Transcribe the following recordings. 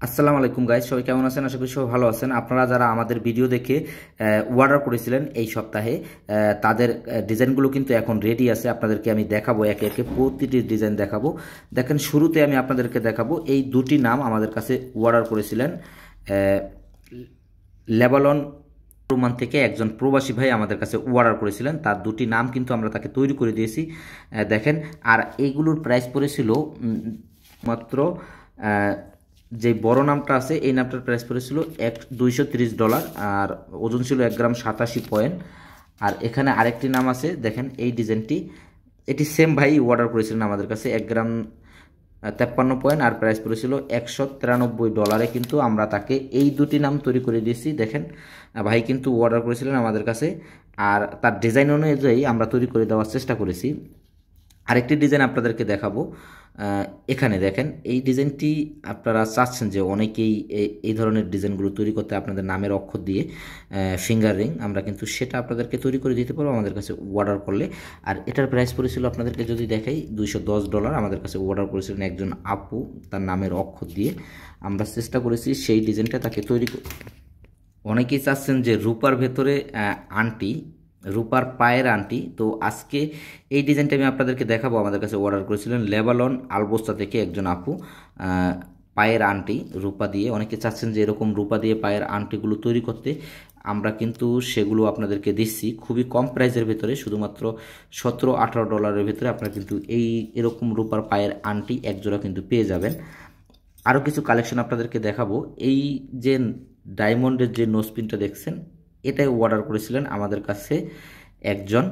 আসসালামু আলাইকুম গাইস, সবাই কেমন আছেন? আশা করি সবাই ভালো আছেন। আপনারা যারা আমাদের ভিডিও দেখে অর্ডার করেছিলেন এই সপ্তাহে, তাদের ডিজাইনগুলো কিন্তু এখন রেডি আছে। আপনাদেরকে আমি দেখাবো, একে একে প্রতিটি ডিজাইন দেখাবো। দেখেন, শুরুতে আমি আপনাদেরকে দেখাবো এই দুটি নাম আমাদের কাছে অর্ডার করেছিলেন। লেবানন রোমান থেকে একজন প্রবাসী ভাই আমাদের কাছে অর্ডার করেছিলেন, তার দুটি নাম কিন্তু আমরা তাকে তৈরি করে দিয়েছি। দেখেন, আর এইগুলোর প্রাইস পড়েছিল মাত্র যে বড় নামটা আছে এই নামটার প্রাইস পড়েছিল $230, আর ওজন ছিল 1 গ্রাম 87 পয়েন্ট। আর এখানে আরেকটি নাম আছে, দেখেন এই ডিজাইনটি, এটি সেম ভাই অর্ডার করেছিলেন আমাদের কাছে 1 গ্রাম 53 পয়েন্ট, আর প্রাইস পড়েছিল $193। কিন্তু আমরা তাকে এই দুটি নাম তৈরি করে দিয়েছি। দেখেন, ভাই কিন্তু অর্ডার করেছিলেন আমাদের কাছে, আর তার ডিজাইন অনুযায়ী আমরা তৈরি করে দেওয়ার চেষ্টা করেছি। আরেকটি ডিজাইন আপনাদেরকে দেখাবো। এখানে দেখেন, এই ডিজাইনটি আপনারা চাচ্ছেন যে অনেকেই এই ধরনের ডিজাইনগুলো তৈরি করতে আপনাদের নামের অক্ষর দিয়ে ফিঙ্গার রিং, আমরা কিন্তু সেটা আপনাদেরকে তৈরি করে দিতে পারবো আমাদের কাছে অর্ডার করলে। আর এটার প্রাইস পড়েছিল আপনাদেরকে যদি দেখাই $210। আমাদের কাছে অর্ডার করেছিলেন একজন আপু তার নামের অক্ষর দিয়ে। আমরা চেষ্টা করেছি সেই ডিজাইনটা তাকে তৈরি। অনেকেই চাচ্ছেন যে রূপার ভেতরে আংটি, রূপার পায়ের আংটি। তো আজকে এই ডিজাইনটা আমি আপনাদেরকে দেখাবো। আমাদের কাছে অর্ডার করেছিলেন লেবানন আলবোস্তা থেকে একজন আপু, পায়ের আংটি রূপা দিয়ে। অনেকে চাচ্ছেন যে এরকম রূপা দিয়ে পায়ের আংটিগুলো তৈরি করতে, আমরা কিন্তু সেগুলো আপনাদেরকে দিচ্ছি খুবই কম প্রাইসের ভেতরে, শুধুমাত্র $17-18 ভিতরে আপনারা কিন্তু এরকম রূপার পায়ের আংটি একজোড়া কিন্তু পেয়ে যাবেন। আরও কিছু কালেকশন আপনাদেরকে দেখাবো। এই যে ডায়মন্ডের যে নোজপিনটা দেখছেন, এটাই অর্ডার করেছিলেন আমাদের কাছে একজন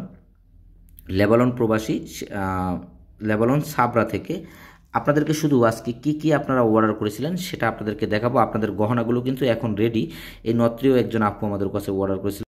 লেবানন প্রবাসী, লেবানন সাবরা থেকে। আপনাদেরকে শুধু আজকে কি কি আপনারা অর্ডার করেছিলেন সেটা আপনাদেরকে দেখাবো। আপনাদের গহনাগুলো কিন্তু এখন রেডি। এই নত্রিও একজন আপু আমাদের কাছে অর্ডার করেছিলেন।